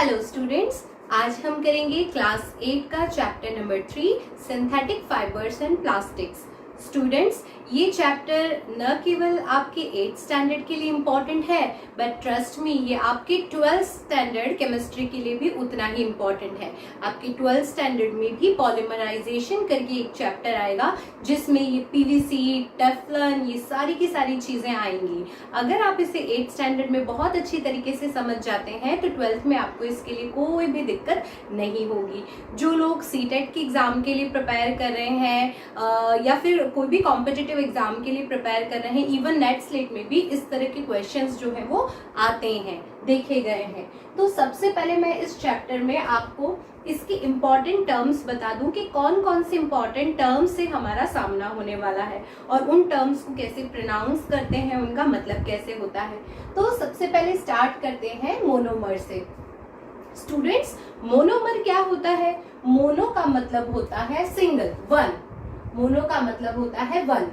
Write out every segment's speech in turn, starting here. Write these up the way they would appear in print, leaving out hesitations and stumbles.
Hello students, आज हम करेंगे क्लास 8 का chapter number 3 synthetic fibres and plastics. Students, ये चैप्टर न केवल आपके 8th स्टैंडर्ड के लिए इम्पॉर्टेंट है, बट ट्रस्ट मी ये आपके 12th स्टैंडर्ड केमिस्ट्री के लिए भी उतना ही इम्पॉर्टेंट है। आपके 12th स्टैंडर्ड में भी पॉलीमराइजेशन करके एक चैप्टर आएगा जिसमें ये पीवीसी, टेफ्लॉन, ये सारी की सारी चीजें आएंगी। अगर आप इसे 8th स्टैंडर्ड में बहुत अच्छी तरीके से समझ जाते हैं तो 12th में आपको इसके लिए कोई भी दिक्कत नहीं होगी। जो लोग सीटेट के एग्जाम के लिए प्रिपेयर कर रहे हैं या फिर कोई भी कॉम्पिटिटिव एग्जाम के लिए प्रिपेयर कर रहे हैं, इवन नेट स्लेट में भी इस तरह के क्वेश्चंस जो है वो आते हैं, देखे गए हैं। तो सबसे पहले मैं इस चैप्टर में आपको इसकी इम्पॉर्टेंट टर्म्स बता दूं कि कौन कौन से इम्पॉर्टेंट टर्म्स से हमारा सामना होने वाला है और उन टर्म्स को कैसे प्रोनाउंस करते हैं, उनका मतलब कैसे होता है। तो सबसे पहले स्टार्ट करते हैं मोनोमर से। स्टूडेंट्स, मोनोमर क्या होता है? मोनो का मतलब होता है सिंगल, वन। मोनो का मतलब होता है वन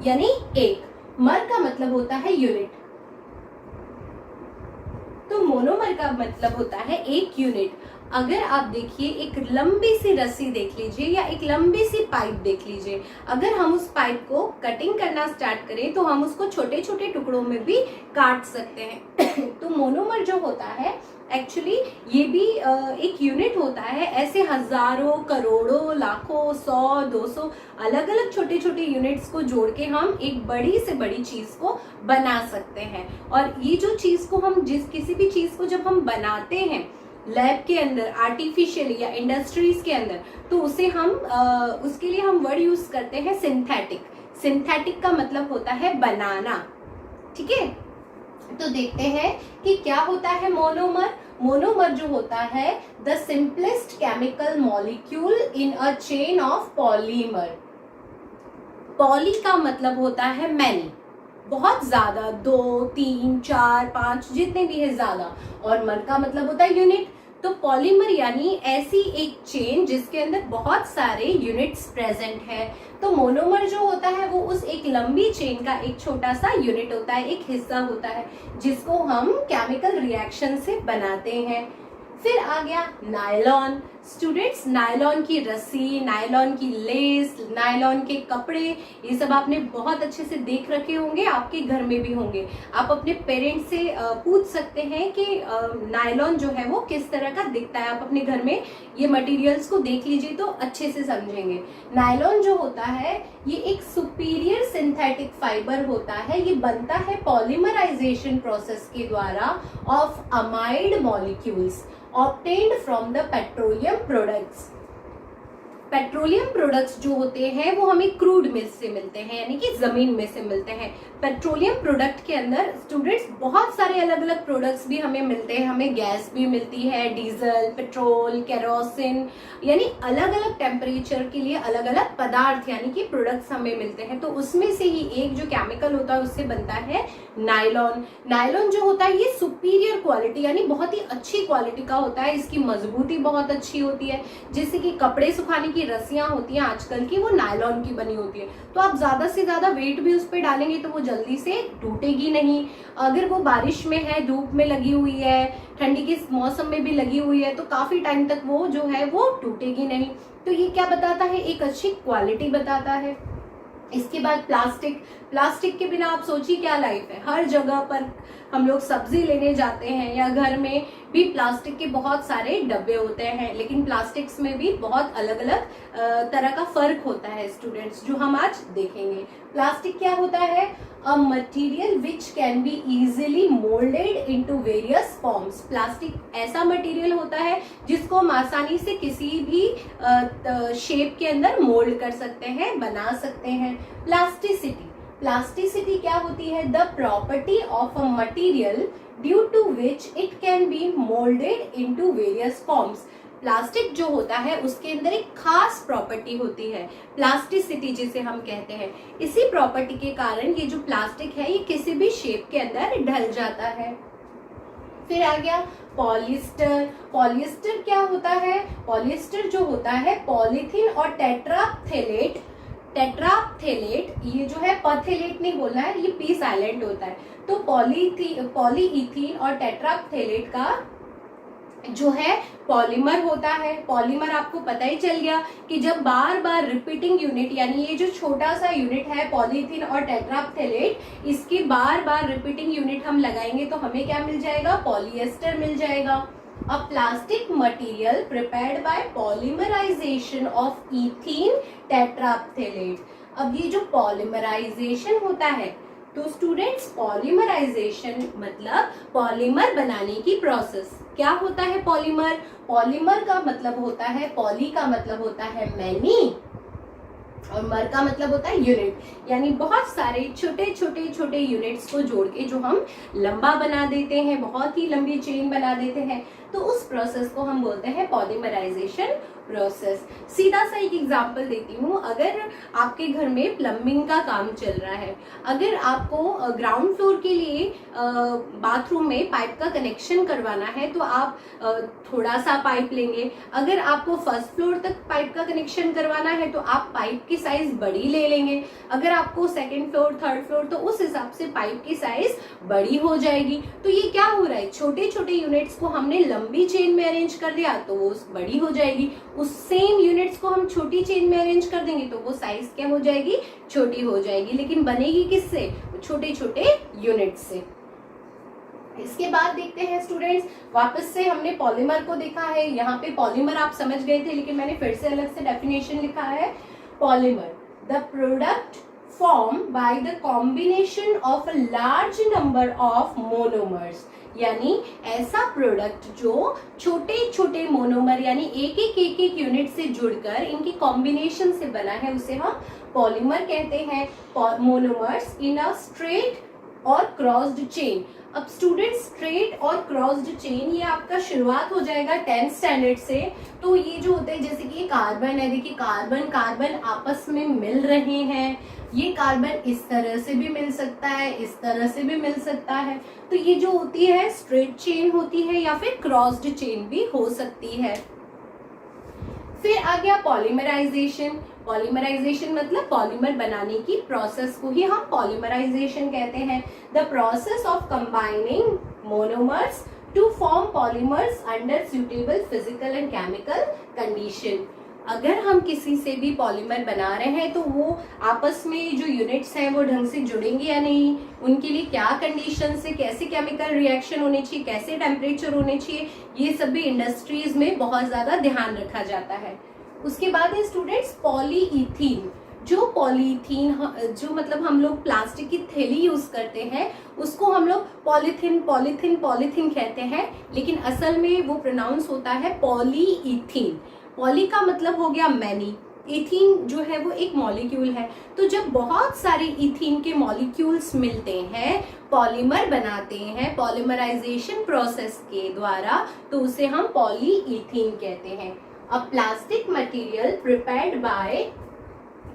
यानी एक। मर का मतलब होता है यूनिट। तो मोनोमर का मतलब होता है एक यूनिट। अगर आप देखिए, एक लंबी सी रस्सी देख लीजिए या एक लंबी सी पाइप देख लीजिए, अगर हम उस पाइप को कटिंग करना स्टार्ट करें तो हम उसको छोटे छोटे टुकड़ों में भी काट सकते हैं। तो मोनोमर जो होता है एक्चुअली ये भी एक यूनिट होता है। ऐसे हजारों, करोड़ों, लाखों, 100, 200 अलग अलग छोटे छोटे यूनिट्स को जोड़ के हम एक बड़ी से बड़ी चीज को बना सकते हैं। और ये जो चीज को हम किसी भी चीज को जब हम बनाते हैं लैब के अंदर, आर्टिफिशियल या इंडस्ट्रीज के अंदर, तो उसे हम उसके लिए हम वर्ड यूज करते हैं सिंथेटिक। सिंथेटिक का मतलब होता है बनाना, ठीक है। तो देखते हैं कि क्या होता है मोनोमर। मोनोमर जो होता है the simplest chemical molecule in a chain of polymer. Poly का मतलब होता है मैनी, बहुत ज्यादा, 2, 3, 4, 5 जितने भी है ज्यादा, और मर का मतलब होता है यूनिट। तो पॉलीमर यानी ऐसी एक चेन जिसके अंदर बहुत सारे यूनिट्स प्रेजेंट है। तो मोनोमर जो होता है वो उस एक लंबी चेन का एक छोटा सा यूनिट होता है, एक हिस्सा होता है जिसको हम केमिकल रिएक्शन से बनाते हैं। फिर आ गया नायलॉन। स्टूडेंट्स, नायलॉन की रस्सी, नायलॉन की लेस, नायलॉन के कपड़े, ये सब आपने बहुत अच्छे से देख रखे होंगे, आपके घर में भी होंगे। आप अपने पेरेंट्स से पूछ सकते हैं कि नायलॉन जो है वो किस तरह का दिखता है। आप अपने घर में ये मटेरियल्स को देख लीजिए तो अच्छे से समझेंगे। नायलॉन जो होता है ये एक सुपीरियर सिंथेटिक फाइबर होता है। ये बनता है पॉलीमराइजेशन प्रोसेस के द्वारा of amide molecules obtained from the petroleum products। Petroleum products जो होते हैं वो हमें क्रूड में से मिलते हैं, यानी कि जमीन में से मिलते हैं। पेट्रोलियम प्रोडक्ट के अंदर स्टूडेंट्स बहुत सारे अलग अलग प्रोडक्ट्स भी हमें मिलते हैं। हमें गैस भी मिलती है, डीजल, पेट्रोल, केरोसिन, यानी अलग अलग टेम्परेचर के लिए अलग अलग पदार्थ यानी कि प्रोडक्ट्स हमें मिलते हैं। तो उसमें से ही एक जो केमिकल होता है उससे बनता है नायलॉन। नायलॉन जो होता है ये सुपीरियर क्वालिटी यानी बहुत ही अच्छी क्वालिटी का होता है। इसकी मजबूती बहुत अच्छी होती है। जैसे कि कपड़े सुखाने की रस्सियां होती हैं आजकल की, वो नायलॉन की बनी होती है। तो आप ज्यादा से ज्यादा वेट भी उस पर डालेंगे तो वो जल्दी से टूटेगी नहीं। अगर वो बारिश में है, धूप में लगी हुई है, ठंडी के मौसम में भी लगी हुई है, तो काफी टाइम तक वो जो है वो टूटेगी नहीं। तो ये क्या बताता है? एक अच्छी क्वालिटी बताता है। इसके बाद प्लास्टिक। प्लास्टिक के बिना आप सोचिए क्या लाइफ है। हर जगह पर हम लोग सब्जी लेने जाते हैं या घर में भी प्लास्टिक के बहुत सारे डब्बे होते हैं, लेकिन प्लास्टिक्स में भी बहुत अलग अलग तरह का फर्क होता है स्टूडेंट्स, जो हम आज देखेंगे। प्लास्टिक क्या होता है? A material which can be easily moulded into various forms. Plastic ऐसा मटेरियल होता है जिसको हम आसानी से किसी भी शेप के अंदर मोल्ड कर सकते हैं, बना सकते हैं। प्लास्टिसिटी। प्लास्टिसिटी क्या होती है? The property of a material due to which it can be moulded into various forms. Plastic जो होता है उसके अंदर एक खास प्रॉपर्टी होती है, प्लास्टिसिटी जिसे हम कहते हैं। इसी प्रॉपर्टी के कारण ये जो प्लास्टिक है ये किसी भी शेप के अंदर ढल जाता है। फिर आ गया पॉलिएस्टर। पॉलिएस्टर क्या होता है? पॉलिएस्टर जो होता है पॉलीथीन और टेट्राथेलेट, ये जो है पथेलेट नहीं बोलना है, ये पी साइलेंट होता है। तो पॉलीइथीन और टेट्राफ्थेलेट का जो है पॉलीमर होता है। पॉलीमर आपको पता ही चल गया कि जब बार बार रिपीटिंग यूनिट, यानी ये जो छोटा सा यूनिट है पॉलीथीन और टेट्राफ्थेलेट, इसकी बार बार रिपीटिंग यूनिट हम लगाएंगे तो हमें क्या मिल जाएगा, पॉलीएस्टर मिल जाएगा। A plastic material prepared by polymerisation of ethene terephthalate. अब ये जो पॉलीमराइजेशन होता है, तो स्टूडेंट्स पॉलीमराइजेशन मतलब पॉलीमर बनाने की प्रोसेस। क्या होता है पॉलीमर? पॉलीमर का मतलब होता है, पॉली का मतलब होता है मैनी और मर का मतलब होता है यूनिट, यानी बहुत सारे छोटे छोटे छोटे यूनिट्स को जोड़ के जो हम लंबा बना देते हैं, बहुत ही लंबी चेन बना देते हैं, तो उस प्रोसेस को हम बोलते हैं पॉलीमराइजेशन प्रोसेस। सीधा सा एक एग्जांपल देती हूँ। अगर आपके घर में प्लम्बिंग का काम चल रहा है, अगर आपको ग्राउंड फ्लोर के लिए बाथरूम में पाइप का कनेक्शन करवाना है तो आप थोड़ा सा पाइप लेंगे। अगर आपको फर्स्ट फ्लोर तक पाइप का कनेक्शन करवाना है तो आप पाइप की साइज बड़ी ले लेंगे। अगर आपको सेकंड फ्लोर, थर्ड फ्लोर, तो उस हिसाब से पाइप की साइज बड़ी हो जाएगी। तो ये क्या हो रहा है, छोटे छोटे यूनिट्स को हमने लंबी चेन में अरेंज कर दिया तो वो बड़ी हो जाएगी। उस सेम यूनिट्स को हम छोटी चेन में अरेंज कर देंगे तो वो साइज क्या हो जाएगी, छोटी हो जाएगी। लेकिन बनेगी किससे, छोटे छोटे यूनिट से। इसके बाद देखते हैं स्टूडेंट्स, वापस से हमने पॉलीमर को देखा है। यहाँ पे पॉलीमर आप समझ गए थे, लेकिन मैंने फिर से अलग से डेफिनेशन लिखा है। Polymer, the product form by the combination of a large number of monomers, यानी ऐसा प्रोडक्ट जो छोटे छोटे मोनोमर यानी एक यूनिट से जुड़कर इनकी कॉम्बिनेशन से बना है, उसे हम पॉलीमर कहते हैं। मोनोमर्स इन अ स्ट्रेट और क्रॉस्ड चेन। अब स्टूडेंट, स्ट्रेट और क्रॉस्ड चेन ये आपका शुरुआत हो जाएगा 10th स्टैंडर्ड से। तो ये जो होते हैं, जैसे कि ये कार्बन है, देखिए कार्बन कार्बन आपस में मिल रहे हैं। ये कार्बन इस तरह से भी मिल सकता है, इस तरह से भी मिल सकता है। तो ये जो होती है स्ट्रेट चेन होती है या फिर क्रॉस्ड चेन भी हो सकती है। फिर आ गया पॉलीमराइजेशन। पॉलीमराइजेशन मतलब पॉलीमर बनाने की प्रोसेस को ही हम पॉलीमराइजेशन कहते हैं। The process of combining monomers to form polymers under suitable physical and chemical condition. अगर हम किसी से भी पॉलीमर बना रहे हैं तो वो आपस में जो यूनिट्स हैं वो ढंग से जुड़ेंगे या नहीं, उनके लिए क्या कंडीशन से, कैसे केमिकल रिएक्शन होने चाहिए, कैसे टेम्परेचर होने चाहिए, ये सब भी इंडस्ट्रीज में बहुत ज्यादा ध्यान रखा जाता है। उसके बाद है स्टूडेंट्स पॉलीइथीन। जो पॉलीथीन जो मतलब हम लोग प्लास्टिक की थैली यूज करते हैं उसको हम लोग पॉलीथीन पॉलीथीन पॉलीथीन कहते हैं, लेकिन असल में वो प्रोनाउंस होता है पॉलीइथीन। पॉली का मतलब हो गया मैनी, इथीन जो है वो एक मॉलिक्यूल है। तो जब बहुत सारे इथीन के मॉलिक्यूल्स मिलते हैं, पॉलीमर बनाते हैं पॉलीमराइजेशन प्रोसेस के द्वारा, तो उसे हम पॉलीइथीन कहते हैं। A plastic material prepared by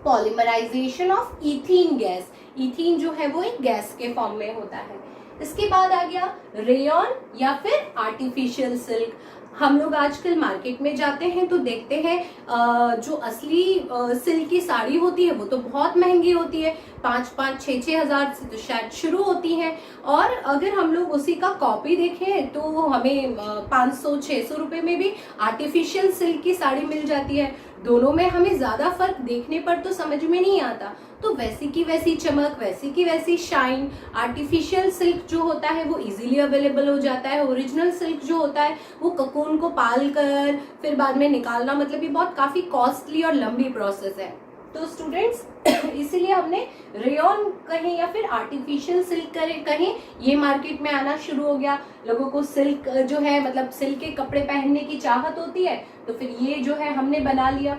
polymerisation of ethene gas. Ethene जो है वो एक गैस के फॉर्म में होता है। इसके बाद आ गया रेयन या फिर आर्टिफिशियल सिल्क। हम लोग आजकल मार्केट में जाते हैं तो देखते हैं जो असली सिल्क की साड़ी होती है वो तो बहुत महंगी होती है, 5-5, 6-6 हजार से तो शायद शुरू होती है। और अगर हम लोग उसी का कॉपी देखें तो हमें 500-600 रुपए में भी आर्टिफिशियल सिल्क की साड़ी मिल जाती है। दोनों में हमें ज्यादा फर्क देखने पर तो समझ में नहीं आता। तो वैसी की वैसी चमक, वैसी की वैसी शाइन। आर्टिफिशियल सिल्क जो होता है वो इजीली अवेलेबल हो जाता है। ओरिजिनल सिल्क जो होता है वो ककून को पाल कर फिर बाद में निकालना, मतलब ये बहुत काफी कॉस्टली और लंबी प्रोसेस है। तो स्टूडेंट्स इसीलिए हमने रेयन कहें या फिर आर्टिफिशियल सिल्क कहें, ये मार्केट में आना शुरू हो गया। लोगों को सिल्क जो है मतलब सिल्क के कपड़े पहनने की चाहत होती है, तो फिर ये जो है हमने बना लिया।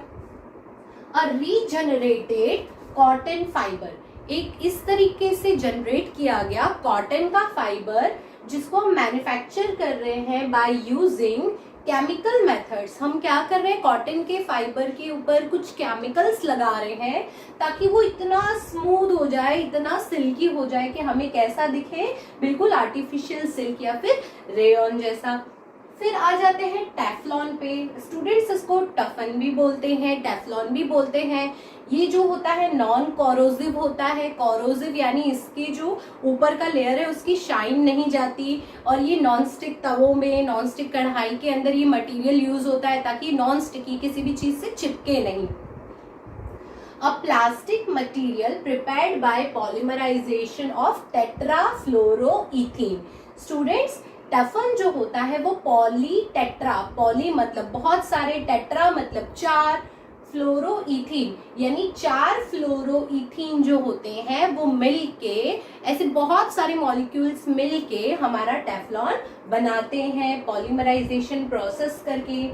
और रीजनरेटेड कॉटन फाइबर, एक इस तरीके से जनरेट किया गया कॉटन का फाइबर जिसको हम मैन्युफैक्चर कर रहे हैं बाय यूजिंग केमिकल मेथड्स। हम क्या कर रहे हैं, कॉटन के फाइबर के ऊपर कुछ केमिकल्स लगा रहे हैं ताकि वो इतना स्मूथ हो जाए, इतना सिल्की हो जाए कि हमें कैसा दिखे, बिल्कुल आर्टिफिशियल सिल्क या फिर रेयन जैसा। फिर आ जाते हैं टेफ्लॉन पे। स्टूडेंट्स इसको टफन भी बोलते हैं, टेफ्लॉन भी बोलते हैं। ये जो होता है नॉन कोरोसिव होता है। कोरोसिव यानी इसके जो ऊपर का लेयर है उसकी शाइन नहीं जाती, और ये नॉन स्टिक तवों में, नॉन स्टिक कढ़ाई के अंदर ये मटेरियल यूज होता है ताकि नॉन स्टिकी किसी भी चीज से चिपके नहीं। A plastic material prepared by polymerization of tetrafluoroethene। Students, Teflon जो होता है वो पॉली टेट्रा, पॉली मतलब बहुत सारे, टेट्रा मतलब 4, फ्लोरोइथीन यानी 4 फ्लोरोइथीन जो होते हैं वो मिलके, ऐसे बहुत सारे मॉलिक्यूल्स मिलके हमारा टेफ्लॉन बनाते हैं पॉलीमराइजेशन प्रोसेस करके।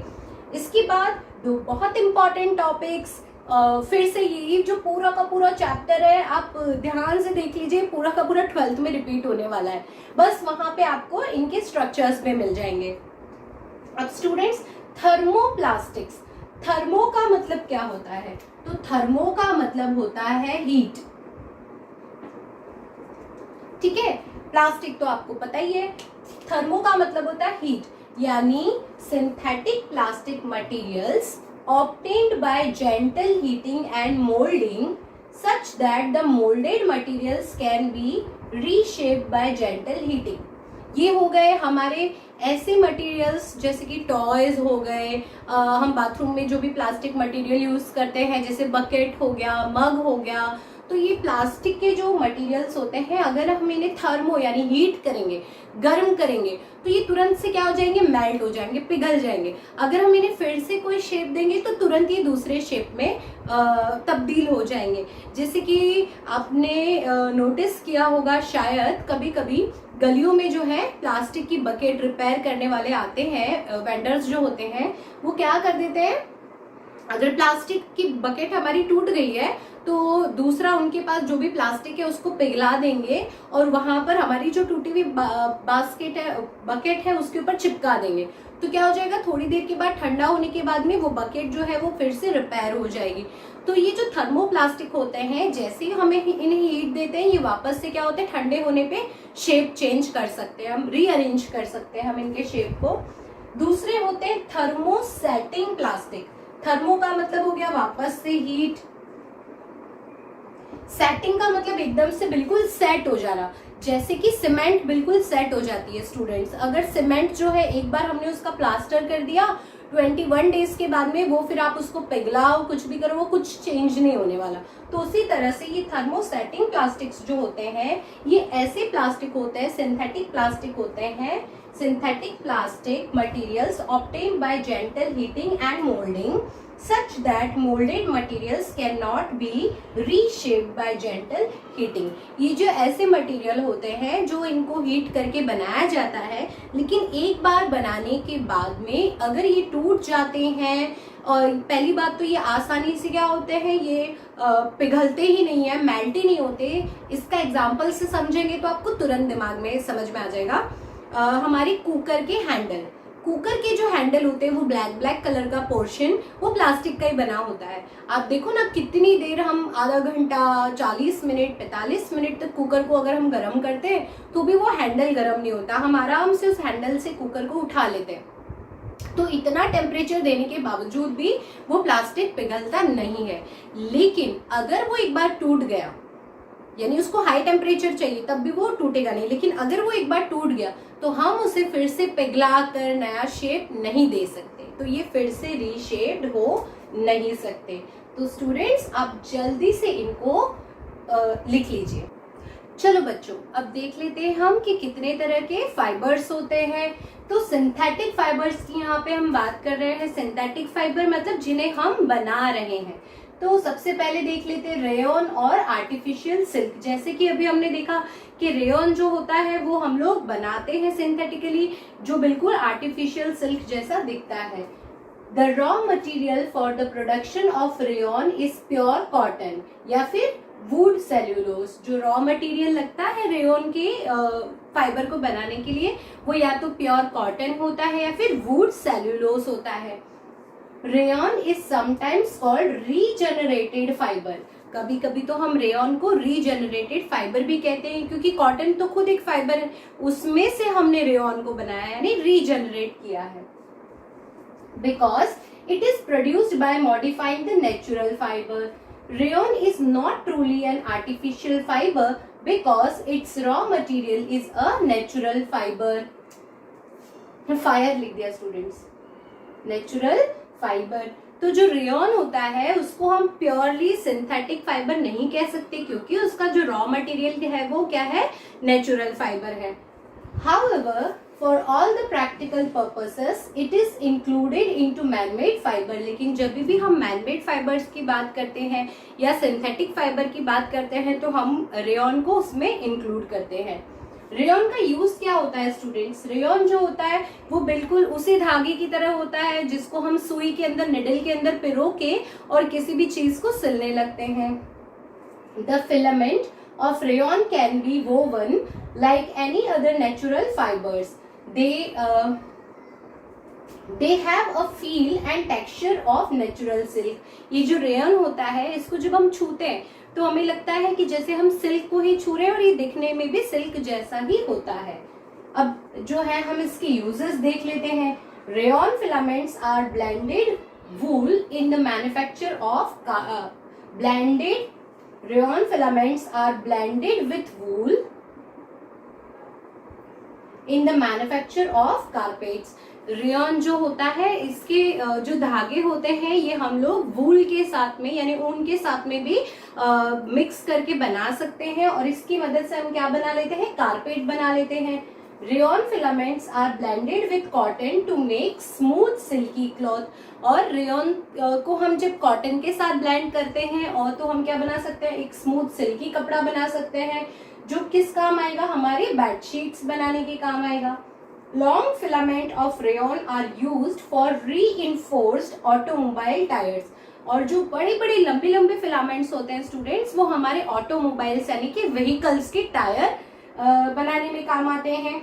इसके बाद दो बहुत इंपॉर्टेंट टॉपिक्स, फिर से ये जो पूरा का पूरा चैप्टर है आप ध्यान से देख लीजिए, पूरा का पूरा 12th में रिपीट होने वाला है, बस वहां पे आपको इनके स्ट्रक्चर्स में मिल जाएंगे। अब स्टूडेंट्स, थर्मोप्लास्टिक्स, थर्मो का मतलब क्या होता है? तो थर्मो का मतलब होता है हीट, ठीक है। प्लास्टिक तो आपको पता ही है, थर्मो का मतलब होता है हीट, यानी synthetic plastic materials obtained by gentle heating and molding such that the molded materials can be reshaped by gentle heating। ये हो गए हमारे ऐसे मटेरियल्स जैसे कि टॉयज हो गए, हम बाथरूम में जो भी प्लास्टिक मटेरियल यूज करते हैं जैसे बकेट हो गया, मग हो गया, तो ये प्लास्टिक के जो मटेरियल्स होते हैं अगर हम इन्हें थर्मो यानी हीट करेंगे, गर्म करेंगे, तो ये तुरंत से क्या हो जाएंगे? मेल्ट हो जाएंगे, पिघल जाएंगे। अगर हम इन्हें फिर से कोई शेप देंगे तो तुरंत ये दूसरे शेप में तब्दील हो जाएंगे। जैसे कि आपने नोटिस किया होगा शायद, कभी कभी गलियों में जो है प्लास्टिक की बकेट रिपेयर करने वाले आते हैं, वेंडर्स जो होते हैं, वो क्या कर देते हैं, अगर प्लास्टिक की बकेट हमारी टूट गई है तो दूसरा उनके पास जो भी प्लास्टिक है उसको पिघला देंगे और वहां पर हमारी जो टूटी हुई बकेट है उसके ऊपर चिपका देंगे। तो क्या हो जाएगा, थोड़ी देर के बाद ठंडा होने के बाद में वो बकेट जो है वो फिर से रिपेयर हो जाएगी। तो ये जो थर्मोप्लास्टिक होते हैं, जैसे ही हमें इन्हें हीट देते हैं ये वापस से क्या होते हैं, ठंडे होने पे शेप चेंज कर सकते हैं, हम रीअरेंज कर सकते हैं हम इनके शेप को। दूसरे होते हैं थर्मोसेटिंग प्लास्टिक। थर्मो का मतलब हो गया वापस से हीट, सेटिंग का मतलब एकदम से बिल्कुल सेट हो जाना, जैसे कि सीमेंट बिल्कुल सेट हो जाती है। स्टूडेंट्स, अगर सीमेंट जो है एक बार हमने उसका प्लास्टर कर दिया, 21 डेज के बाद में वो फिर आप उसको पिघलाओ, कुछ भी करो, वो कुछ चेंज नहीं होने वाला। तो उसी तरह से ये थर्मोसेटिंग प्लास्टिक्स जो होते हैं ये ऐसे प्लास्टिक होते हैं, सिंथेटिक प्लास्टिक होते हैं, synthetic plastic materials obtained by gentle heating and molding such that molded materials cannot be reshaped by gentle heating। ये जो ऐसे मटेरियल होते हैं जो इनको हीट करके बनाया जाता है, लेकिन एक बार बनाने के बाद में अगर ये टूट जाते हैं, और पहली बात तो ये आसानी से क्या होते हैं, ये पिघलते ही नहीं है, मेल्ट ही नहीं होते। इसका एग्जाम्पल से समझेंगे तो आपको तुरंत दिमाग में समझ में आ जाएगा। हमारे कुकर के हैंडल, कुकर के जो हैंडल होते हैं वो ब्लैक कलर का पोर्शन वो प्लास्टिक का ही बना होता है। आप देखो ना कितनी देर हम, आधा घंटा, 40 मिनट, 45 मिनट तक कुकर को अगर हम गर्म करते हैं तो भी वो हैंडल गर्म नहीं होता, हम आराम से उस हैंडल से कुकर को उठा लेते हैं। तो इतना टेम्परेचर देने के बावजूद भी वो प्लास्टिक पिघलता नहीं है। लेकिन अगर वो एक बार टूट गया, यानी उसको हाई टेम्परेचर चाहिए तब भी वो टूटेगा नहीं, लेकिन अगर वो एक बार टूट गया तो हम उसे फिर से पिघला कर नया शेप नहीं दे सकते, तो ये फिर से रीशेप्ड हो नहीं सकते। तो स्टूडेंट्स आप जल्दी से इनको लिख लीजिए। चलो बच्चों, अब देख लेते हैं हम कि कितने तरह के फाइबर्स होते हैं। तो सिंथेटिक फाइबर्स की यहाँ पे हम बात कर रहे हैं। सिंथेटिक फाइबर मतलब जिन्हें हम बना रहे हैं। तो सबसे पहले देख लेते हैं रेयन और आर्टिफिशियल सिल्क। जैसे कि अभी हमने देखा कि रेयन जो होता है वो हम लोग बनाते हैं सिंथेटिकली, जो बिल्कुल आर्टिफिशियल सिल्क जैसा दिखता है। The raw material for the production of rayon is pure cotton या फिर वुड सेल्यूलोज। जो रॉ मटेरियल लगता है रेयन के फाइबर को बनाने के लिए वो या तो प्योर कॉटन होता है या फिर वुड सेल्यूलोज होता है। Rayon is sometimes called regenerated fibre. कभी कभी तो हम रेयॉन को रीजेनरेटेड फाइबर भी कहते हैं, क्योंकि कॉटन तो खुद एक फाइबर है, उसमें से हमने रेयॉन को बनाया यानी रीजेनरेट किया है। Because it is produced by modifying the natural fibre. Rayon is not truly an artificial fibre because it's raw material is a natural fibre. Fire लिख दिया स्टूडेंट्स, नेचुरल फाइबर। तो जो रेयॉन होता है उसको हम प्योरली सिंथेटिक फाइबर नहीं कह सकते, क्योंकि उसका जो रॉ मटेरियल है वो क्या है, नेचुरल फाइबर है। However for all the practical purposes it is included into manmade fibre. लेकिन जब भी हम मैनमेड फाइबर्स की बात करते हैं या सिंथेटिक फाइबर की बात करते हैं तो हम रेयॉन को उसमें इंक्लूड करते हैं। रेयॉन का यूज क्या होता है स्टूडेंट्स? रेयॉन जो होता है वो बिल्कुल उसी धागे की तरह होता है जिसको हम सुई के अंदर, निडल के अंदर पिरो के और किसी भी चीज को सिलने लगते हैं। The filament of rayon can be woven like any other natural fibers. They have a feel and texture of natural silk. ये जो रेयन होता है इसको जब हम छूते हैं तो हमें लगता है कि जैसे हम सिल्क को ही छू रहे हैं, और ये दिखने में भी सिल्क जैसा ही होता है। अब जो है हम इसके यूजेस देख लेते हैं। Rayon filaments are blended wool in the manufacture of Rayon filaments are blended with wool in the manufacture of carpets. Rayon जो होता है इसके जो धागे होते हैं ये हम लोग वूल के साथ में यानी ऊन के साथ में भी मिक्स करके बना सकते हैं, और इसकी मदद से हम क्या बना लेते हैं, कारपेट बना लेते हैं। Rayon filaments are blended with cotton to make smooth silky cloth. और रेयन को हम जब कॉटन के साथ ब्लेंड करते हैं और तो हम क्या बना सकते हैं, एक स्मूथ सिल्की कपड़ा बना सकते हैं, जो किस काम आएगा, हमारी बेडशीट्स बनाने के काम आएगा। Long filament of rayon are used for reinforced automobile tyres. और जो बड़ी बड़ी लंबी लंबी फिलामेंट्स होते हैं स्टूडेंट्स, वो हमारे ऑटोमोबाइल्स यानी कि व्हीकल्स के टायर बनाने में काम आते हैं।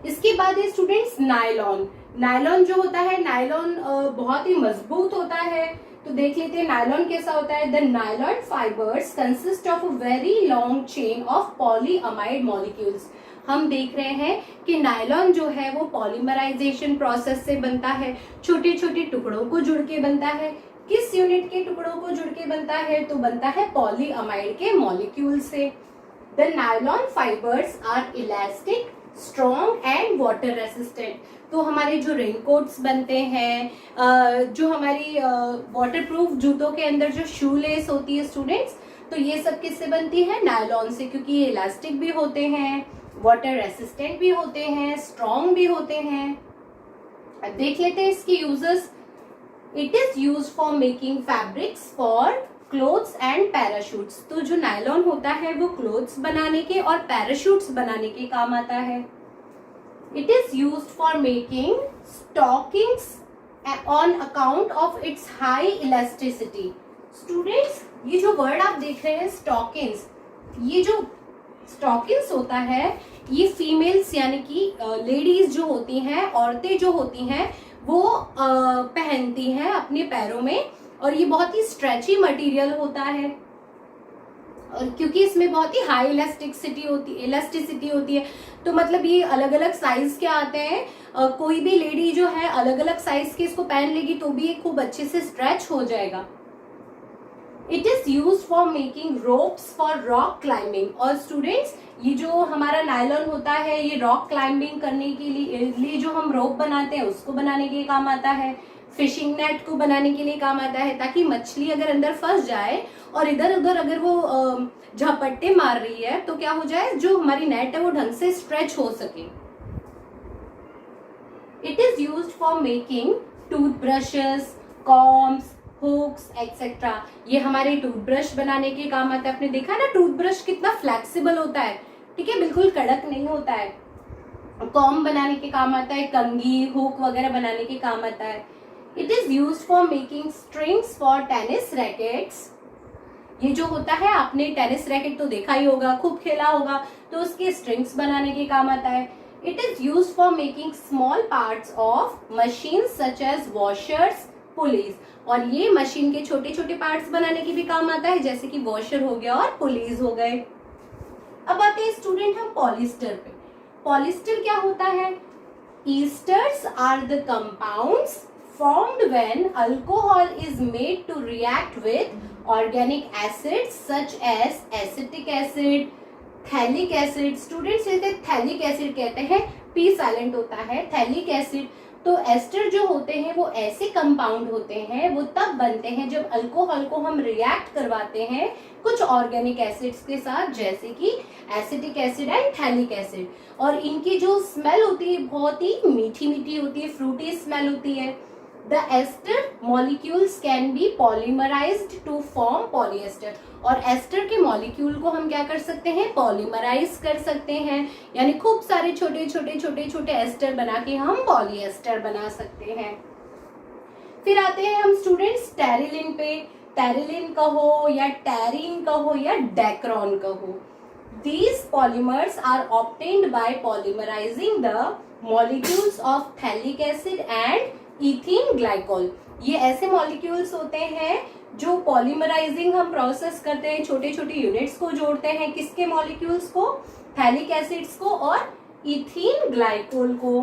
इसके बाद है स्टूडेंट्स नायलॉन। नायलॉन जो होता है, नायलॉन बहुत ही मजबूत होता है, तो देख लेते हैं नायलॉन कैसा होता है। The nylon fibres consist of a very long chain of polyamide molecules. हम देख रहे हैं कि नायलॉन जो है वो पॉलीमराइजेशन प्रोसेस से बनता है, छोटे छोटे टुकड़ों को जुड़ के बनता है। किस यूनिट के टुकड़ों को जुड़ के बनता है, तो बनता है पॉलीअमाइड के मॉलिक्यूल से। The nylon fibres are elastic, strong and water resistant. तो हमारे जो रेनकोट्स बनते हैं, जो हमारी वाटरप्रूफ जूतों के अंदर जो शू लेस होती है स्टूडेंट्स, तो ये सब किससे बनती है, नायलॉन से, क्योंकि ये इलास्टिक भी होते हैं, वाटर रेसिस्टेंट भी होते हैं, स्ट्रॉन्ग भी होते हैं। अब देख लेते हैं इसके uses. It is used for making fabrics for clothes and parachutes. तो जो नायलॉन होता है वो क्लोथ्स बनाने के और पैराशूट्स बनाने के काम आता है। It is used for making stockings on account of its high elasticity. Students, ये जो वर्ड आप देख रहे हैं स्टॉकिंग्स, ये जो स्टॉकिंग्स होता है ये फीमेल्स यानी कि लेडीज जो होती हैं, औरतें जो होती हैं, वो पहनती हैं अपने पैरों में, और ये बहुत ही स्ट्रेची मटेरियल होता है, और क्योंकि इसमें बहुत ही हाई इलास्टिसिटी होती है, तो मतलब ये अलग अलग साइज के आते हैं। कोई भी लेडी जो है अलग अलग साइज के इसको पहन लेगी तो भी ये खूब अच्छे से स्ट्रेच हो जाएगा। It is use for making ropes for rock climbing. और स्टूडेंट्स, ये जो हमारा नायलॉन होता है ये रॉक क्लाइंबिंग करने के लिए जो हम रोप बनाते हैं उसको बनाने के लिए काम आता है। फिशिंग नेट को बनाने के लिए काम आता है, ताकि मछली अगर अंदर फंस जाए और इधर उधर अगर वो झपट्टे मार रही है तो क्या हो जाए, जो हमारी नेट है वो ढंग से स्ट्रेच हो सके। It is used for making toothbrushes, combs, hooks etcetera. ये हमारे टूथब्रश बनाने के काम आता है। आपने देखा ना टूथब्रश कितना फ्लेक्सिबल होता है, ठीक है, बिल्कुल कड़क नहीं होता है। कॉम्ब बनाने के काम आता है, कंघी, हुक वगैरह बनाने के काम आता है। It is used for making strings for tennis rackets. ये जो होता है, आपने टेनिस रैकेट तो देखा ही होगा, खूब खेला होगा, तो उसके स्ट्रिंग्स बनाने के काम आता है। It is used for making small parts of machines such as washers, pulleys. और ये मशीन के छोटे छोटे पार्ट्स बनाने के भी काम आता है, जैसे कि वॉशर हो गया और पुलीज हो गए। अब आते हैं स्टूडेंट हम पॉलिस्टर पे। पॉलिस्टर क्या होता है? Esters are the compounds formed when alcohol is made to react with organic acids such as acetic acid, phthalic acid. Students कहते हैं थैलिक एसिड कहते हैं, पी साइलेंट होता है, थैलिक एसिड। तो एस्टर जो होते हैं वो ऐसे कंपाउंड होते हैं, वो तब बनते हैं जब अल्कोहल को हम रिएक्ट करवाते हैं कुछ ऑर्गेनिक एसिड्स के साथ, जैसे कि acetic acid and phthalic acid. और इनकी जो स्मेल होती है बहुत ही मीठी मीठी होती है, फ्रूटी स्मेल होती है। The ester molecules can be polymerized to form polyester। और एस्टर के मॉलिक्यूल को हम क्या कर सकते हैं? पॉलीमराइज कर सकते हैं, यानी खूब सारे छोटे छोटे छोटे छोटे एस्टर बना के हम पॉलीएस्टर बना सकते हैं। फिर आते हैं हम स्टूडेंट्स टेरिलिन पे। टेरिलिन कहो या टेरिन कहो या डेक्रॉन कहो, these polymers are obtained by polymerizing the molecules of phthalic acid and ethene glycol। ये ऐसे मॉलिक्यूल्स होते हैं जो पॉलीमराइजिंग हम प्रोसेस करते हैं, छोटे छोटे यूनिट्स को जोड़ते हैं, किसके मॉलिक्यूल्स को? थैलिक एसिड्स को और इथीन ग्लाइकोल को।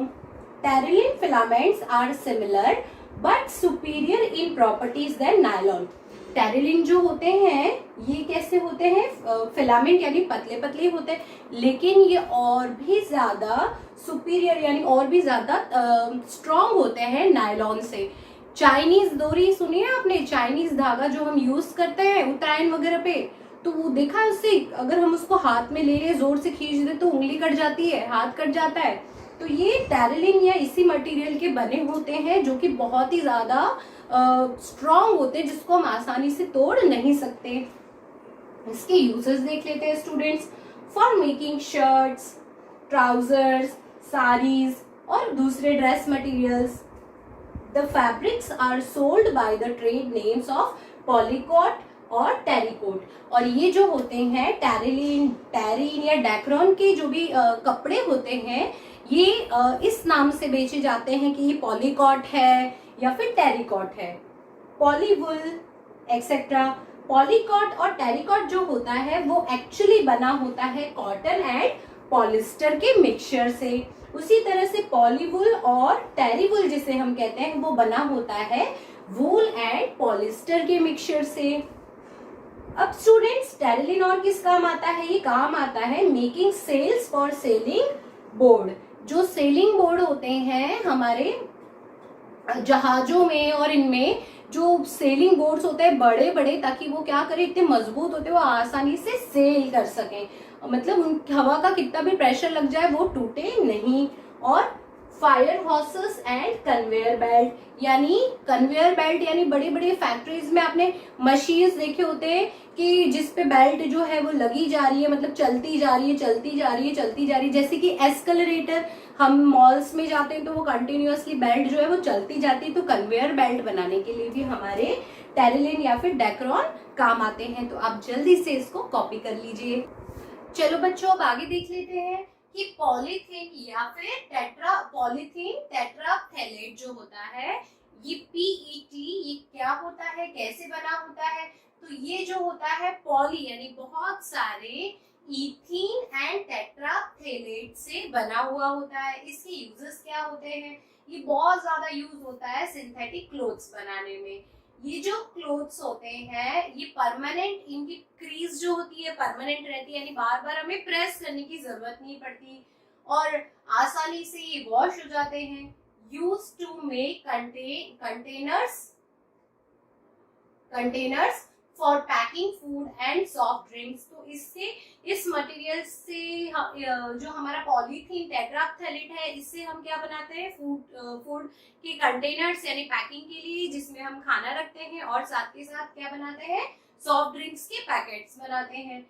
Terylene filaments are similar but superior in properties than nylon. Terylene जो होते हैं ये कैसे होते हैं? फिलामेंट यानी पतले पतले होते हैं, लेकिन ये और भी ज्यादा सुपीरियर यानी और भी ज्यादा स्ट्रॉन्ग होते हैं नायलॉन से। चाइनीज डोरी सुनी है आपने? चाइनीज धागा जो हम यूज करते हैं उत्तरायण वगैरह पे, तो वो देखा है, उससे अगर हम उसको हाथ में ले ले जोर से खींच दे तो उंगली कट जाती है, हाथ कट जाता है। तो ये टेरिलिन या इसी मटेरियल के बने होते हैं जो कि बहुत ही ज्यादा स्ट्रॉन्ग होते हैं, जिसको हम आसानी से तोड़ नहीं सकते। इसके यूजेस देख लेते हैं students. For making shirts, trousers, saris और दूसरे dress materials. The fabrics are sold by the trade names of polycot और टेरिकोट। और ये जो होते हैं टेरिलिन, टेरिन या डेक्रॉन के जो भी कपड़े होते हैं, ये इस नाम से बेचे जाते हैं कि ये पॉलीकॉट है या फिर टेरिकॉट है, पॉलीवुल एक्सेट्रा। पॉलीकॉट और टेरिकॉट जो होता है वो एक्चुअली बना होता है कॉटन एंड पॉलिस्टर के मिक्सचर से। उसी तरह से पॉलीवुल और टेरिवुल जिसे हम कहते हैं वो बना होता है वूल एंड पॉलिस्टर के मिक्सचर से। अब स्टूडेंट्स टेरिलिन और किस काम आता है? ये काम आता है making sails for sailing board. जो सेलिंग बोर्ड होते हैं हमारे जहाजों में और इनमें जो सेलिंग बोर्ड्स होते हैं बड़े बड़े, ताकि वो क्या करें, इतने मजबूत होते हैं वो आसानी से सेल कर सकें, मतलब उन हवा का कितना भी प्रेशर लग जाए वो टूटे नहीं। और fire houses and conveyor belt, यानी कन्वेयर बेल्ट यानी बड़ी बड़ी फैक्ट्रीज में आपने मशीन्स देखे होते हैं कि जिसपे बेल्ट जो है वो लगी जा रही है, मतलब चलती जा रही है चलती जा रही है चलती जा रही है। जैसे कि एस्केलेटर, हम मॉल्स में जाते हैं तो वो कंटिन्यूअसली बेल्ट जो है वो चलती जाती है। तो कन्वेयर बेल्ट बनाने के लिए भी हमारे टेरिलिन या फिर डेक्रॉन काम आते हैं। तो आप जल्दी से इसको कॉपी कर लीजिए। चलो बच्चों अब आगे देख लेते हैं कि पॉलीथीन या फिर पॉलीथीन टेट्राफथैलेट जो होता है, ये पीईटी, ये क्या होता है, कैसे बना होता है? तो ये जो होता है पॉली यानी बहुत सारे इथीन एंड टेट्राफथैलेट से बना हुआ होता है। इसके यूजेस क्या होते हैं? ये बहुत ज्यादा यूज होता है सिंथेटिक क्लोथ्स बनाने में। ये जो क्लोथ्स होते हैं ये परमानेंट, इनकी क्रीज जो होती है परमानेंट रहती है, यानी बार बार हमें प्रेस करने की जरूरत नहीं पड़ती और आसानी से ये वॉश हो जाते हैं। Use to make containers for packing food and soft drinks. तो इससे, इस मटेरियल से जो हमारा पॉलीथीन टेट्राफथैलेट है, इससे हम क्या बनाते हैं? फूड के कंटेनर्स यानी पैकिंग के लिए, जिसमें हम खाना रखते हैं, और साथ के साथ क्या बनाते हैं? सॉफ्ट ड्रिंक्स के पैकेट्स बनाते हैं।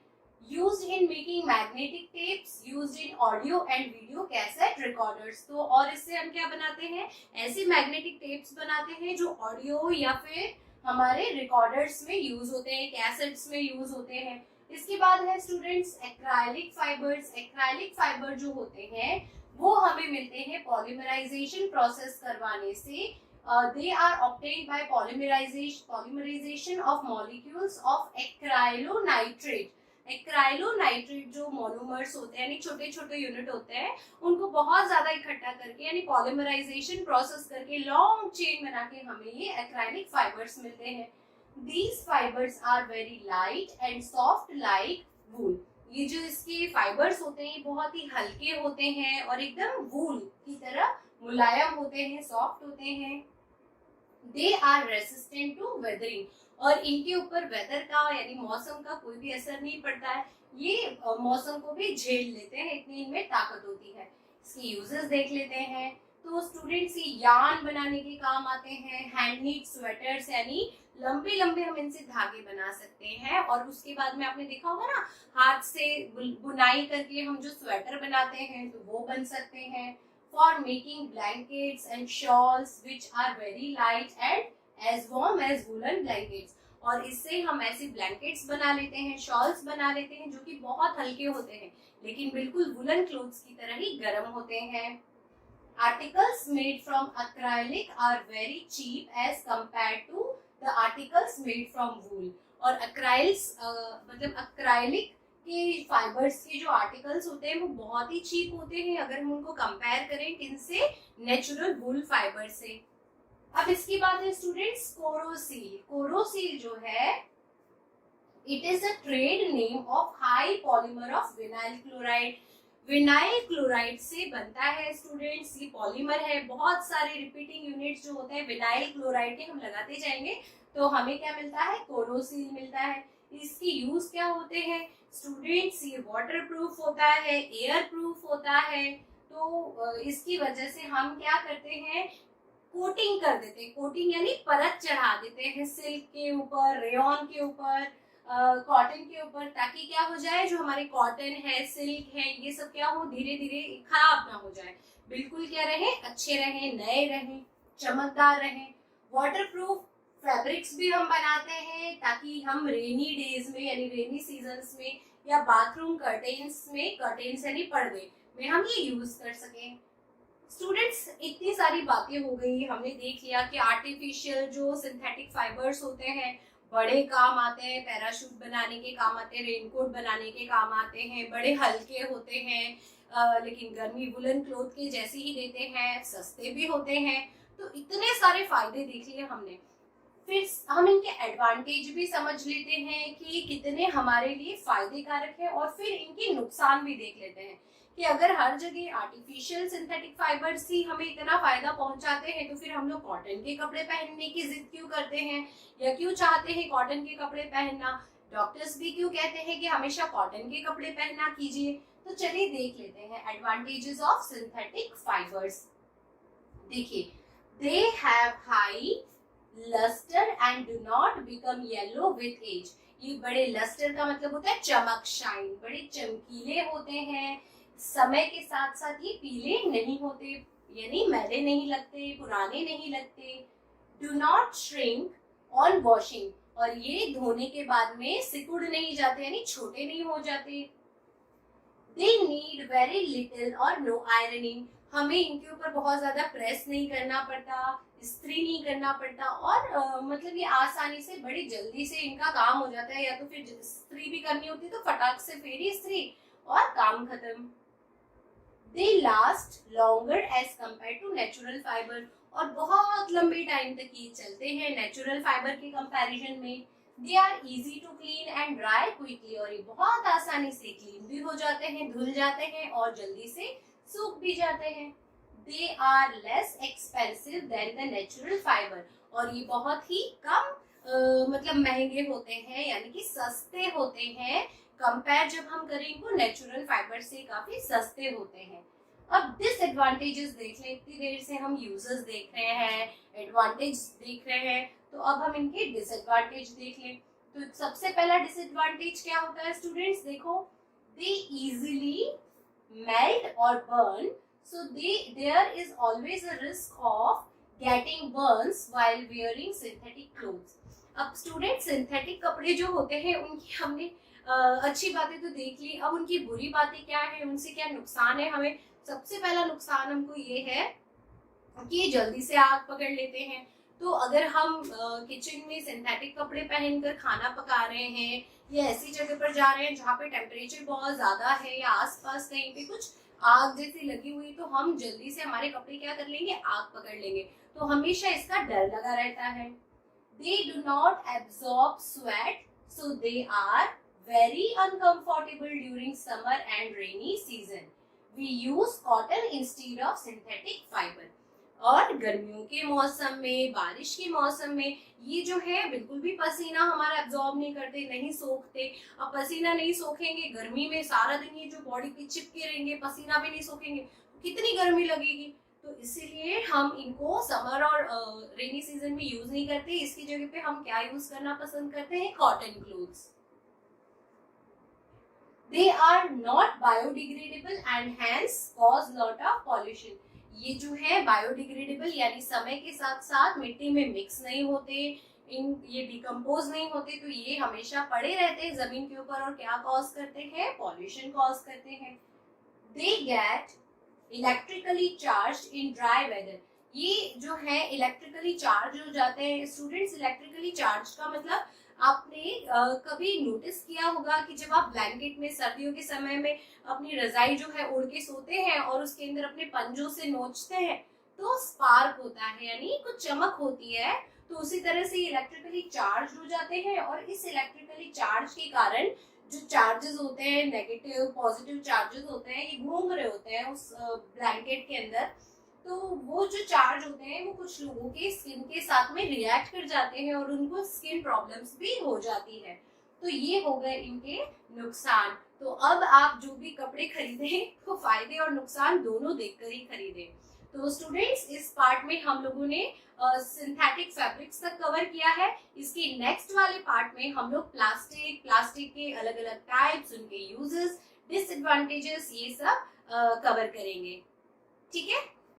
Used in making magnetic tapes, used in audio and video cassette recorders. तो और इससे हम क्या बनाते हैं? ऐसे मैग्नेटिक टेप्स बनाते हैं जो ऑडियो या फिर हमारे रिकॉर्डर्स में यूज होते हैं, कैसेट्स में यूज होते हैं। इसके बाद है students acrylic fibres. Acrylic fibre जो होते हैं वो हमें मिलते हैं पॉलीमराइजेशन प्रोसेस करवाने से they are obtained by polymerization of molecules of acrylonitrile. एक्राइलोनाइट्रेट जो मोनोमर्स होते हैं यानी छोटे छोटे यूनिट होते हैं, उनको बहुत ज्यादा इकट्ठा करके यानी पॉलीमराइजेशन प्रोसेस करके लॉन्ग चेन बना के हमें ये एक्राइलिक फाइबर्स मिलते हैं. These fibers are very light and soft like wool. ये जो इसके फाइबर्स होते हैं बहुत ही हल्के होते हैं और एकदम वूल की तरह मुलायम होते हैं, सॉफ्ट होते हैं. They are resistant to weathering. और इनके ऊपर वेदर का यानी मौसम का कोई भी असर नहीं पड़ता है, ये मौसम को भी झेल लेते हैं, इतनी इनमें ताकत होती है. इसके यूजेस देख लेते हैं. तो स्टूडेंट्स ये यार्न बनाने के काम आते हैं. हैंड नीड स्वेटर्स यानी लंबे लंबे हम इनसे धागे बना सकते हैं. और उसके बाद में आपने देखा होगा ना, हाथ से बुनाई करके हम जो स्वेटर बनाते हैं तो वो बन सकते हैं. For making blankets and shawls which are very light and as warm as woolen blankets. और इससे हम ऐसे ब्लैंकेट्स बना लेते हैं, शॉल्स बना लेते हैं जो कि बहुत हल्के होते हैं लेकिन बिल्कुल वुलन क्लोथ्स की तरह ही गर्म होते हैं. Articles made from acrylic are very cheap as compared to the articles made from wool. और acryls मतलब acrylic के फाइबर्स के जो आर्टिकल्स होते हैं वो बहुत ही चीप होते हैं अगर हम उनको कंपेयर करें किनसे, नेचुरल वूल फाइबर से. अब इसकी बात है स्टूडेंट्स कोरोसील. कोरोसील जो है it is a trade name of high polymer of vinyl chloride. Vinyl chloride से बनता है स्टूडेंट्स, ये पॉलीमर है. बहुत सारे रिपीटिंग यूनिट्स जो होते हैं विनाइल क्लोराइड के हम लगाते जाएंगे तो हमें क्या मिलता है, कोरोसील मिलता है. इसकी यूज क्या होते हैं स्टूडेंट्स, ये वाटर प्रूफ होता है, एयर प्रूफ होता है. तो इसकी वजह से हम क्या करते हैं, कोटिंग कर देते हैं. कोटिंग यानी परत चढ़ा देते हैं सिल्क के ऊपर, रेयॉन के ऊपर, कॉटन के ऊपर, ताकि क्या हो जाए, जो हमारे कॉटन है, सिल्क है, ये सब क्या हो, धीरे धीरे खराब ना हो जाए, बिल्कुल क्या रहे, अच्छे रहे, नए रहे, चमकदार रहे. वाटरप्रूफ फैब्रिक्स भी हम बनाते हैं ताकि हम रेनी डेज में यानी रेनी सीजन्स में या बाथरूम कर्टेन्स में, कर्टेन्स यानी पर्दे में हम ये यूज कर सकें. स्टूडेंट्स इतनी सारी बातें हो गई, हमने देख लिया कि आर्टिफिशियल जो सिंथेटिक फाइबर्स होते हैं बड़े काम आते हैं, पैराशूट बनाने के काम आते हैं, रेनकोट बनाने के काम आते हैं, बड़े हल्के होते हैं लेकिन गर्मी वुलन क्लोथ के जैसे ही देते हैं, सस्ते भी होते हैं. तो इतने सारे फायदे देख लिए हमने. फिर हम इनके एडवांटेज भी समझ लेते हैं कि कितने हमारे लिए फायदे कारक है और फिर इनके नुकसान भी देख लेते हैं कि अगर हर जगह आर्टिफिशियल सिंथेटिक फाइबर्स ही हमें इतना फायदा पहुंचाते हैं तो फिर हम लोग कॉटन के कपड़े पहनने की जिद क्यों करते हैं या क्यों चाहते हैं कॉटन के कपड़े पहनना. डॉक्टर्स भी क्यों कहते हैं कि हमेशा कॉटन के कपड़े पहनना कीजिए. तो चलिए देख लेते हैं एडवांटेजेस ऑफ सिंथेटिक फाइबर्स. देखिए, they have high lustre and do not become yellow with age. ये बड़े लस्टर का मतलब होता है चमक, शाइन, बड़े चमकीले होते हैं. समय के साथ साथ ये पीले नहीं होते यानी मैले नहीं लगते, पुराने नहीं लगते. Do not shrink on washing. और ये धोने के बाद में सिकुड़ नहीं जाते यानी छोटे नहीं हो जाते. दे नीड वेरी लिटिल और नो आयरनिंग. हमें इनके ऊपर बहुत ज्यादा प्रेस नहीं करना पड़ता, इस्त्री नहीं करना पड़ता और मतलब ये आसानी से बड़ी जल्दी से इनका काम हो जाता है. या तो फिर इस्त्री भी करनी होती तो फटाक से फेरी इस्त्री और काम खत्म. They last longer as compared to natural fiber. और बहुत लंबे टाइम तक ये चलते हैं नेचुरल फाइबर के कंपैरिजन में. They are easy to clean and dry quickly. और ये बहुत आसानी से क्लीन भी हो जाते हैं, धुल जाते हैं और जल्दी से सूख भी जाते हैं. They are less expensive than the natural fiber. और ये बहुत ही कम मतलब महंगे होते हैं यानी कि सस्ते होते हैं. कंपेयर जब हम करें इनको नेचुरल फाइबर से काफी सस्ते होते हैं. अब डिसएडवांटेजेस देख लें. इतनी देर से हम यूजर्स देख रहे हैं, एडवांटेज देख रहे हैं, तो अब हम इनके डिसएडवांटेज देख लें. तो सबसे पहला डिसएडवांटेज क्या होता है स्टूडेंट्स, देखो, दे इजीली मेल्ट और burn. So there is always a risk of getting burns while wearing synthetic clothes. अब स्टूडेंट सिंथेटिक कपड़े जो होते हैं उनकी हमने अच्छी बातें तो देख ली. अब उनकी बुरी बातें क्या है, उनसे क्या नुकसान है हमें. सबसे पहला नुकसान हमको ये है कि ये जल्दी से आग पकड़ लेते हैं। तो अगर हम किचन में सिंथेटिक कपड़े पहनकर खाना पका रहे हैं या ऐसी जगह पर जा रहे हैं जहाँ पे टेम्परेचर बहुत ज्यादा है या आसपास कहीं पे कुछ आग जैसी लगी हुई, तो हम जल्दी से हमारे कपड़े क्या कर लेंगे, आग पकड़ लेंगे। तो हमेशा इसका डर लगा रहता है। They do not absorb sweat, so they are very uncomfortable during summer and rainy season. We use cotton instead of synthetic fiber. और गर्मियों के मौसम में, बारिश के मौसम में ये जो है बिल्कुल भी पसीना हमारा एब्जॉर्ब नहीं करते, नहीं सोखते। अब पसीना नहीं सोखेंगे, गर्मी में सारा दिन ये जो बॉडी पे चिपके रहेंगे, पसीना भी नहीं सोखेंगे, कितनी गर्मी लगेगी। तो इसीलिए हम इनको समर और रेनी सीजन में यूज नहीं करते। इसकी जगह पे हम क्या यूज करना पसंद करते हैं, cotton clothes. They are not biodegradable and hence cause lot of pollution. ये जो है बायोडिग्रेडेबल यानी समय के साथ साथ मिट्टी में मिक्स नहीं होते, ये डिकम्पोज नहीं होते, तो ये हमेशा पड़े रहते हैं जमीन के ऊपर और क्या कॉज करते हैं, पॉल्यूशन कॉज करते हैं। They get electrically charge in dry weather. ये जो है इलेक्ट्रिकली चार्ज हो जाते हैं स्टूडेंट्स। इलेक्ट्रिकली चार्ज का मतलब आपने कभी नोटिस किया होगा कि जब आप ब्लैंकेट में सर्दियों के समय में अपनी रजाई जो है ओढ़ के सोते हैं और उसके अंदर अपने पंजों से नोचते हैं तो स्पार्क होता है, यानी कुछ चमक होती है। तो उसी तरह से इलेक्ट्रिकली चार्ज हो जाते हैं और इस इलेक्ट्रिकली चार्ज के कारण जो चार्जेस होते हैं, नेगेटिव पॉजिटिव चार्जेस होते हैं, ये घूम रहे होते हैं उस ब्लैंकेट के अंदर। तो वो जो चार्ज होते हैं वो कुछ लोगों के स्किन के साथ में रिएक्ट कर जाते हैं और उनको स्किन प्रॉब्लम्स भी हो जाती है। तो ये हो गए इनके नुकसान। तो अब आप जो भी कपड़े खरीदें तो फायदे और नुकसान दोनों देखकर ही खरीदें। तो स्टूडेंट्स इस पार्ट में हम लोगों ने सिंथेटिक फैब्रिक्स तक कवर किया है। इसके नेक्स्ट वाले पार्ट में हम लोग प्लास्टिक के अलग अलग टाइप्स, उनके यूजेस, डिसएडवांटेजेस, ये सब कवर करेंगे। ठीक है।